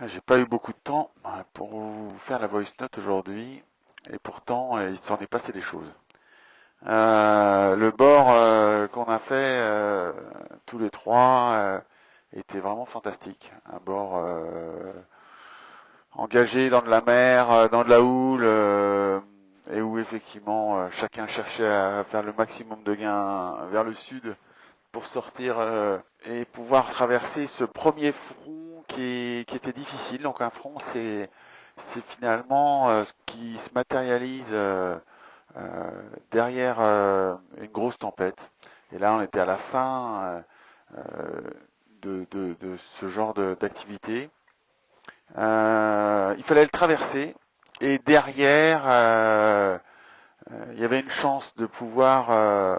J'ai pas eu beaucoup de temps pour vous faire la voice note aujourd'hui, et pourtant il s'en est passé des choses. Le bord qu'on a fait tous les trois était vraiment fantastique. Un bord engagé dans de la mer, dans de la houle, et où effectivement chacun cherchait à faire le maximum de gains vers le sud pour sortir et pouvoir traverser ce premier front qui était difficile. Donc un front, c'est finalement ce qui se matérialise derrière une grosse tempête. Et là, on était à la fin de ce genre d'activité. Il fallait le traverser. Et derrière, il y avait une chance de pouvoir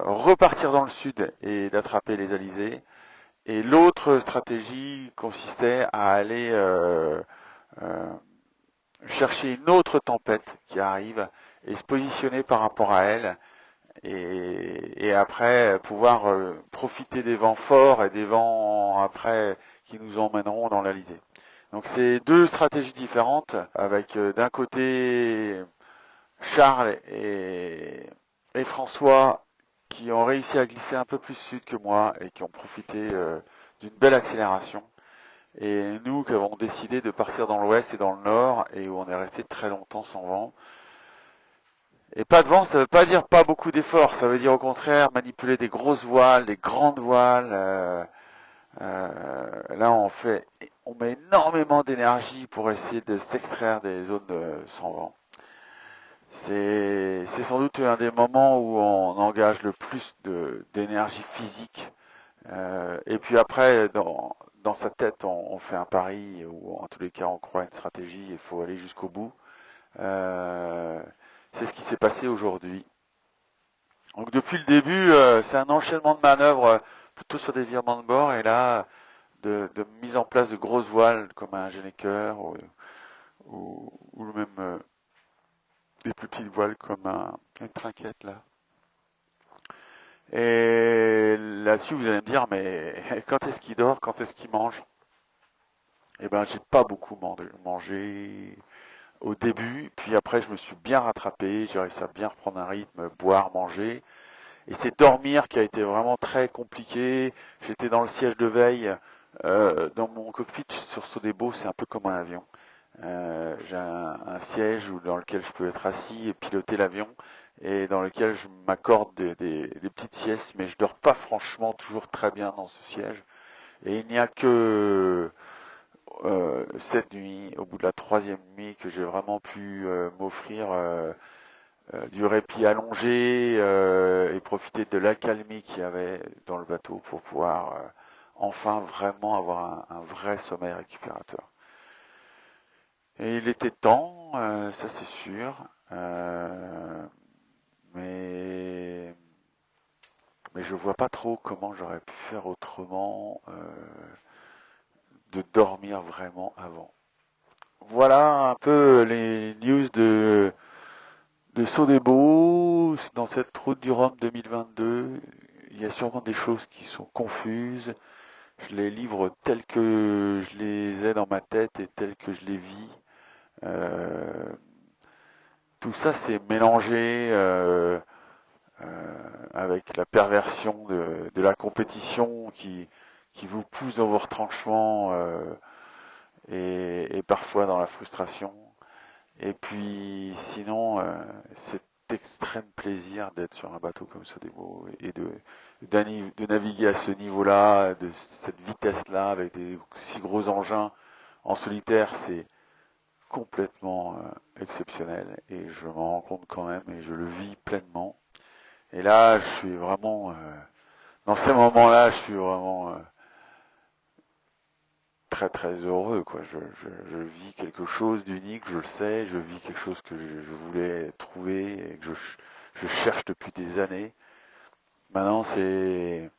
repartir dans le sud et d'attraper les alizés. Et l'autre stratégie consistait à aller euh, chercher une autre tempête qui arrive et se positionner par rapport à elle et après pouvoir profiter des vents forts et des vents après qui nous emmèneront dans l'Alizé. Donc c'est deux stratégies différentes avec d'un côté Charles et François qui ont réussi à glisser un peu plus sud que moi et qui ont profité d'une belle accélération. Et nous qui avons décidé de partir dans l'ouest et dans le nord et où on est resté très longtemps sans vent. Et pas de vent, ça veut pas dire pas beaucoup d'efforts, ça veut dire au contraire manipuler des grosses voiles, des grandes voiles. Là, on met énormément d'énergie pour essayer de s'extraire des zones sans vent. C'est sans doute un des moments où on engage le plus d'énergie physique. Et puis après, dans sa tête, on fait un pari où en tous les cas on croit à une stratégie, il faut aller jusqu'au bout. Euh, c'est ce qui s'est passé aujourd'hui. Donc depuis le début, c'est un enchaînement de manœuvres plutôt sur des virements de bord et là de mise en place de grosses voiles comme un Geneker ou même des plus petites voiles comme une trinquette là. Et là-dessus, vous allez me dire, mais quand est-ce qu'il dort, quand est-ce qu'il mange? Eh ben, j'ai pas beaucoup mangé au début, puis après, je me suis bien rattrapé, j'ai réussi à bien reprendre un rythme, boire, manger. Et c'est dormir qui a été vraiment très compliqué. J'étais dans le siège de veille, dans mon cockpit sur Sodebo, c'est un peu comme un avion. J'ai un siège dans lequel je peux être assis et piloter l'avion, et dans lequel je m'accorde des petites siestes, mais je dors pas franchement toujours très bien dans ce siège. Et il n'y a que cette nuit, au bout de la troisième nuit, que j'ai vraiment pu m'offrir du répit allongé et profiter de l'accalmie qu'il y avait dans le bateau pour pouvoir enfin vraiment avoir un vrai sommeil récupérateur. Et il était temps, ça c'est sûr, mais mais je vois pas trop comment j'aurais pu faire autrement de dormir vraiment avant. Voilà un peu les news de Sodebo dans cette route du Rhum 2022. Il y a sûrement des choses qui sont confuses. Je les livre telles que je les ai dans ma tête et telles que je les vis. Euh, Tout ça c'est mélangé avec la perversion de la compétition qui vous pousse dans vos retranchements et parfois dans la frustration. Et puis sinon, cet extrême plaisir d'être sur un bateau comme Sodebo et de naviguer à ce niveau-là, de cette vitesse-là, avec des si gros engins en solitaire, c'est complètement exceptionnel et je m'en rends compte quand même et je le vis pleinement. Et là, je suis vraiment, dans ces moments-là, je suis vraiment très très heureux, quoi. Je vis quelque chose d'unique, je le sais, je vis quelque chose que je voulais trouver et que je cherche depuis des années. Maintenant, c'est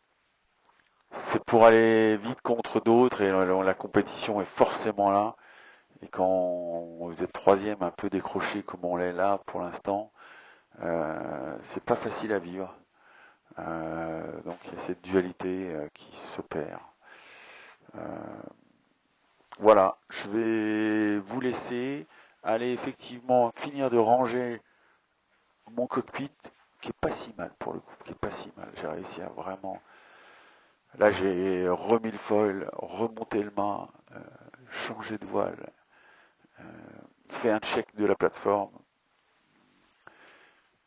pour aller vite contre d'autres et la compétition est forcément là. Et quand vous êtes troisième, un peu décroché comme on l'est là pour l'instant, c'est pas facile à vivre. Donc il y a cette dualité qui s'opère. Euh, Voilà, je vais vous laisser aller effectivement finir de ranger mon cockpit, qui est pas si mal pour le coup, qui est pas si mal. J'ai réussi à vraiment. Là, j'ai remis le foil, remonté le mât, changé de voile, euh, fait un check de la plateforme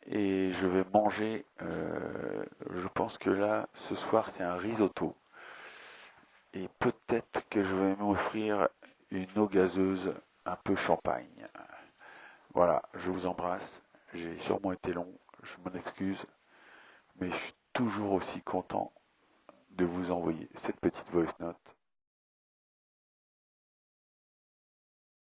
et je vais manger. Je pense que là, ce soir, c'est un risotto et peut-être que je vais m'offrir une eau gazeuse un peu champagne. Voilà, je vous embrasse. J'ai sûrement été long, je m'en excuse, mais je suis toujours aussi content de vous envoyer cette petite voice note